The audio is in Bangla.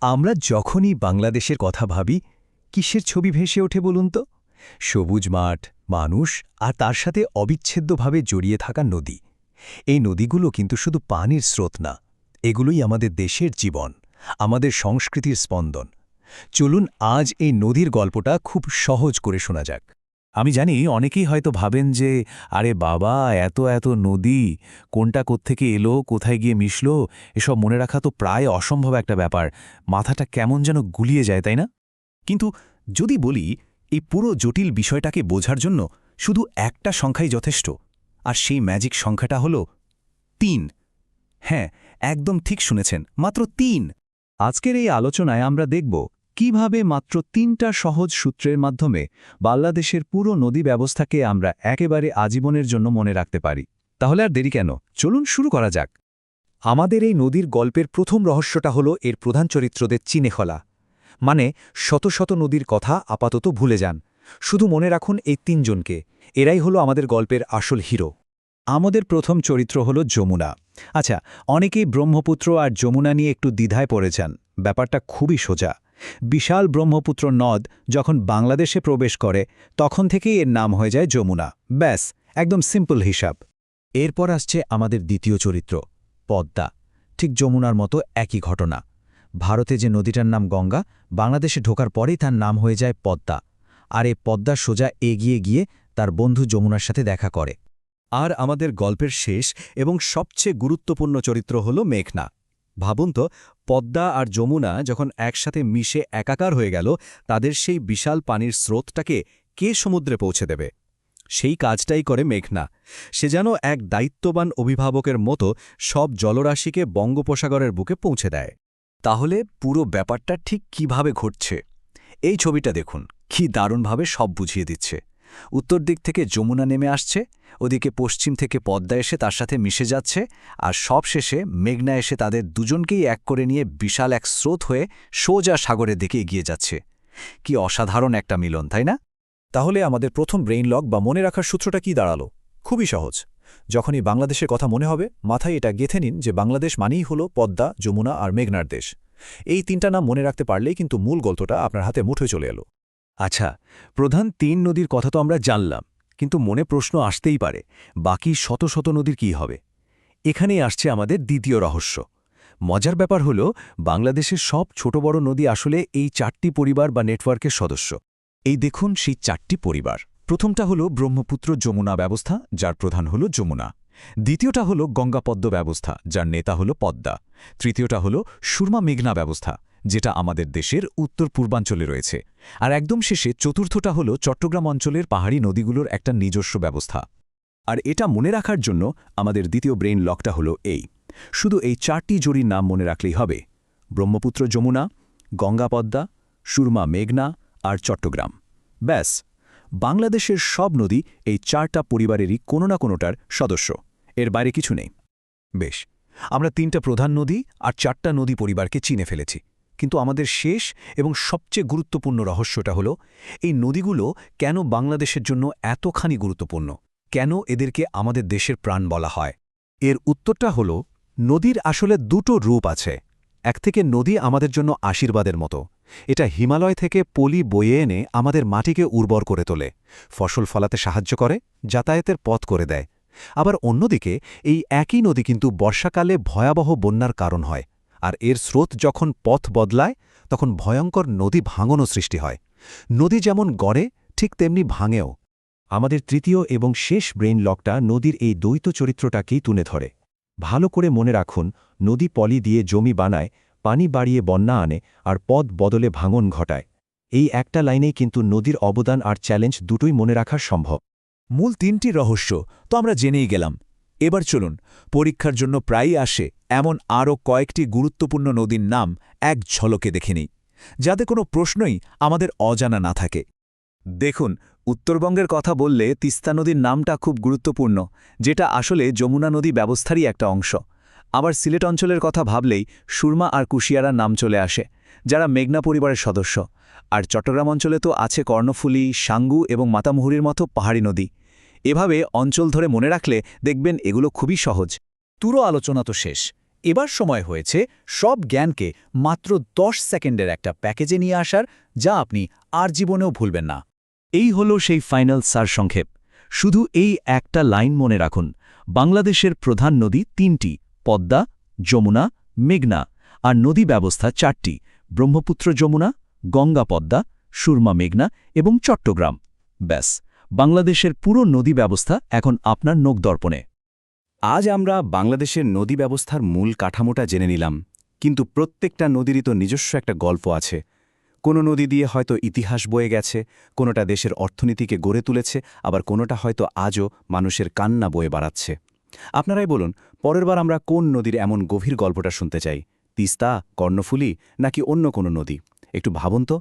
আমরা যখনই বাংলাদেশের কথা ভাবি কিসের ছবি ভেসে ওঠে বলুন তো? সবুজ মাঠ, মানুষ আর তার সাথে অবিচ্ছেদ্যভাবে জড়িয়ে থাকা নদী। এই নদীগুলো কিন্তু শুধু পানির স্রোত না, এগুলোই আমাদের দেশের জীবন, আমাদের সংস্কৃতির স্পন্দন। চলুন আজ এই নদীর গল্পটা খুব সহজ করে শোনা যাক। আমি জানি অনেকেই হয়তো ভাবেন যে আরে বাবা এত এত নদী, কোনটা কোত্থেকে এলো, কোথায় গিয়ে মিশলো, এসব মনে রাখা তো প্রায় অসম্ভব একটা ব্যাপার। মাথাটা কেমন যেন গুলিয়ে যায়, তাই না? কিন্তু যদি বলি এই পুরো জটিল বিষয়টাকে বোঝার জন্য শুধু একটা সংখ্যাই যথেষ্ট, আর সেই ম্যাজিক সংখ্যাটা হল ৩। হ্যাঁ, একদম ঠিক শুনেছেন, মাত্র ৩। আজকের এই আলোচনায় আমরা দেখব কিভাবে মাত্র ৩টা সহজ সূত্রের মাধ্যমে বাংলাদেশের পুরো নদী ব্যবস্থাকে আমরা একেবারে আজীবনের জন্য মনে রাখতে পারি। তাহলে আর দেরি কেন, চলুন শুরু করা যাক। আমাদের এই নদীর গল্পের প্রথম রহস্যটা হলো এর প্রধান চরিত্রদের চিনে ফেলা। মানে শত শত নদীর কথা আপাতত ভুলে যান, শুধু মনে রাখুন এই ৩ জনকে। এরাই হলো আমাদের গল্পের আসল হিরো। আমাদের প্রথম চরিত্র হলো যমুনা। আচ্ছা, অনেকেই ব্রহ্মপুত্র আর যমুনা নিয়ে একটু দ্বিধায় পড়ে যান। ব্যাপারটা খুবই সোজা। বিশাল ব্রহ্মপুত্র নদ যখন বাংলাদেশে প্রবেশ করে তখন থেকেই এর নাম হয়ে যায় যমুনা। ব্যাস, একদম সিম্পল হিসাব। এরপর আসছে আমাদের দ্বিতীয় চরিত্র, পদ্মা। ঠিক যমুনার মতো একই ঘটনা। ভারতে যে নদীটার নাম গঙ্গা, বাংলাদেশে ঢোকার পরেই তার নাম হয়ে যায় পদ্মা। আর এই পদ্মা সোজা এগিয়ে গিয়ে তার বন্ধু যমুনার সাথে দেখা করে। আর আমাদের গল্পের শেষ এবং সবচেয়ে গুরুত্বপূর্ণ চরিত্র হল মেঘনা। ভাবুন তো, পদ্মা আর যমুনা যখন একসাথে মিশে একাকার হয়ে গেল, তাদের সেই বিশাল পানির স্রোতটাকে কে সমুদ্রে পৌঁছে দেবে? সেই কাজটাই করে মেঘনা। সে যেন এক দায়িত্ববান অভিভাবকের মতো সব জলরাশিকে বঙ্গোপসাগরের বুকে পৌঁছে দেয়। তাহলে পুরো ব্যাপারটা ঠিক কিভাবে ঘটছে? এই ছবিটা দেখুন, কি দারুণভাবে সব বুঝিয়ে দিচ্ছে। উত্তর দিক থেকে যমুনা নেমে আসছে, ওদিকে পশ্চিম থেকে পদ্মা এসে তার সাথে মিশে যাচ্ছে, আর সব শেষে মেঘনা এসে তাদের দুজনকেই এক করে নিয়ে বিশাল এক স্রোত হয়ে সোজা সাগরের দিকে এগিয়ে যাচ্ছে। কি অসাধারণ একটা মিলন, তাই না? তাহলে আমাদের প্রথম ব্রেইন লক বা মনে রাখার সূত্রটা কি দাঁড়ালো? খুবই সহজ। যখনই বাংলাদেশের কথা মনে হবে, মাথায় এটা গেঁথে নিন যে বাংলাদেশ মানেই হলো পদ্মা, যমুনা আর মেঘনার দেশ। এই ৩টা নাম মনে রাখতে পারলেই কিন্তু মূল গল্পটা আপনার হাতে মুঠোয় চলে এলো। আচ্ছা, প্রধান ৩ নদীর কথা তো আমরা জানলাম, কিন্তু মনে প্রশ্ন আসতেই পারে, বাকি শত শত নদীর কী হবে? এখানেই আসছে আমাদের দ্বিতীয় রহস্য। মজার ব্যাপার হল বাংলাদেশের সব ছোট বড় নদী আসলে এই ৪টি পরিবার বা নেটওয়ার্কের সদস্য। এই দেখুন সেই ৪টি পরিবার। প্রথমটা হলো ব্রহ্মপুত্র যমুনা ব্যবস্থা, যার প্রধান হল যমুনা। দ্বিতীয়টা হলো গঙ্গাপদ্ম ব্যবস্থা, যার নেতা হল পদ্মা। তৃতীয়টা হলো সুরমা মেঘনা ব্যবস্থা, যেটা আমাদের দেশের উত্তর পূর্বাঞ্চলে রয়েছে। আর একদম শেষে চতুর্থটা হলো চট্টগ্রাম অঞ্চলের পাহাড়ি নদীগুলোর একটা নিজস্ব ব্যবস্থা। আর এটা মনে রাখার জন্য আমাদের দ্বিতীয় ব্রেইন লকটা হলো এই। শুধু এই ৪টি জড়ির নাম মনে রাখলেই হবে: ব্রহ্মপুত্র যমুনা, গঙ্গা পদ্মা, সুরমা মেঘনা আর চট্টগ্রাম। ব্যাস, বাংলাদেশের সব নদী এই ৪টা পরিবারেরই কোনো না কোনোটার সদস্য, এর বাইরে কিছু নেই। বেশ, আমরা ৩টা প্রধান নদী আর ৪টা নদী পরিবারকে চিনে ফেলেছি। কিন্তু আমাদের শেষ এবং সবচেয়ে গুরুত্বপূর্ণ রহস্যটা হলো, এই নদীগুলো কেন বাংলাদেশের জন্য এতখানি গুরুত্বপূর্ণ? কেন এদেরকে আমাদের দেশের প্রাণ বলা হয়? এর উত্তরটা হলো, নদীর আসলে দুটো রূপ আছে। এক থেকে নদী আমাদের জন্য আশীর্বাদের মতো। এটা হিমালয় থেকে পলি বয়ে এনে আমাদের মাটিকে উর্বর করে তোলে, ফসল ফলাতে সাহায্য করে, যাতায়াতের পথ করে দেয়। আবার অন্যদিকে এই একই নদী কিন্তু বর্ষাকালে ভয়াবহ বন্যার কারণ হয়। আর এর স্রোত যখন পথ বদলায়, তখন ভয়ঙ্কর নদী ভাঙনও সৃষ্টি হয়। নদী যেমন গড়ে, ঠিক তেমনি ভাঙেও। আমাদের তৃতীয় এবং শেষ ব্রেইন লকটা নদীর এই দ্বৈত চরিত্রটাকেই তুলে ধরে। ভালো করে মনে রাখুন, নদী পলি দিয়ে জমি বানায়, পানি বাড়িয়ে বন্যা আনে, আর পথ বদলে ভাঙন ঘটায়। এই একটা লাইনেই কিন্তু নদীর অবদান আর চ্যালেঞ্জ দুটোই মনে রাখা সম্ভব। মূল ৩টি রহস্য তো আমরা জেনেই গেলাম। এবার চলুন পরীক্ষার জন্য প্রায়ই আসে এমন আরও কয়েকটি গুরুত্বপূর্ণ নদীর নাম এক ঝলকে দেখে নিই, যাতে কোনো প্রশ্নই আমাদের অজানা না থাকে। দেখুন, উত্তরবঙ্গের কথা বললে তিস্তা নদীর নামটা খুব গুরুত্বপূর্ণ, যেটা আসলে যমুনা নদী ব্যবস্থারই একটা অংশ। আবার সিলেট অঞ্চলের কথা ভাবলেই সুরমা আর কুশিয়ারার নাম চলে আসে, যারা মেঘনা পরিবারের সদস্য। আর চট্টগ্রাম অঞ্চলে তো আছে কর্ণফুলী, সাঙ্গু এবং মাতামুহুরীর মতো পাহাড়ি নদী। এভাবে অঞ্চল ধরে মনে রাখলে দেখবেন এগুলো খুবই সহজ। পুরো আলোচনা তো শেষ, এবার সময় হয়েছে সব জ্ঞানকে মাত্র 10 সেকেন্ডের একটা প্যাকেজে নিয়ে আসার, যা আপনি আর জীবনেও ভুলবেন না। এই হলো সেই ফাইনাল সারসংক্ষেপ। শুধু এই একটা লাইন মনে রাখুন, বাংলাদেশের প্রধান নদী 3টি, পদ্মা, যমুনা, মেঘনা, আর নদী ব্যবস্থা 4টি, ব্রহ্মপুত্র যমুনা, গঙ্গা পদ্মা, সুরমা মেঘনা এবং চট্টগ্রাম। ব্যাস, বাংলাদেশের পুরো নদী ব্যবস্থা এখন আপনার নখদর্পণে। আজ আমরা বাংলাদেশের নদী ব্যবস্থার মূল কাঠামোটা জেনে নিলাম, কিন্তু প্রত্যেকটা নদীরই তো নিজস্ব একটা গল্প আছে। কোনো নদী দিয়ে হয়তো ইতিহাস বয়ে গেছে, কোনোটা দেশের অর্থনীতিকে গড়ে তুলেছে, আবার কোনোটা হয়তো আজও মানুষের কান্না বয়ে বাড়াচ্ছে। আপনারাই বলুন, পরের বার আমরা কোন নদীর এমন গভীর গল্পটা শুনতে চাই? তিস্তা, কর্ণফুলী নাকি অন্য কোনো নদী? একটু ভাবুন তো।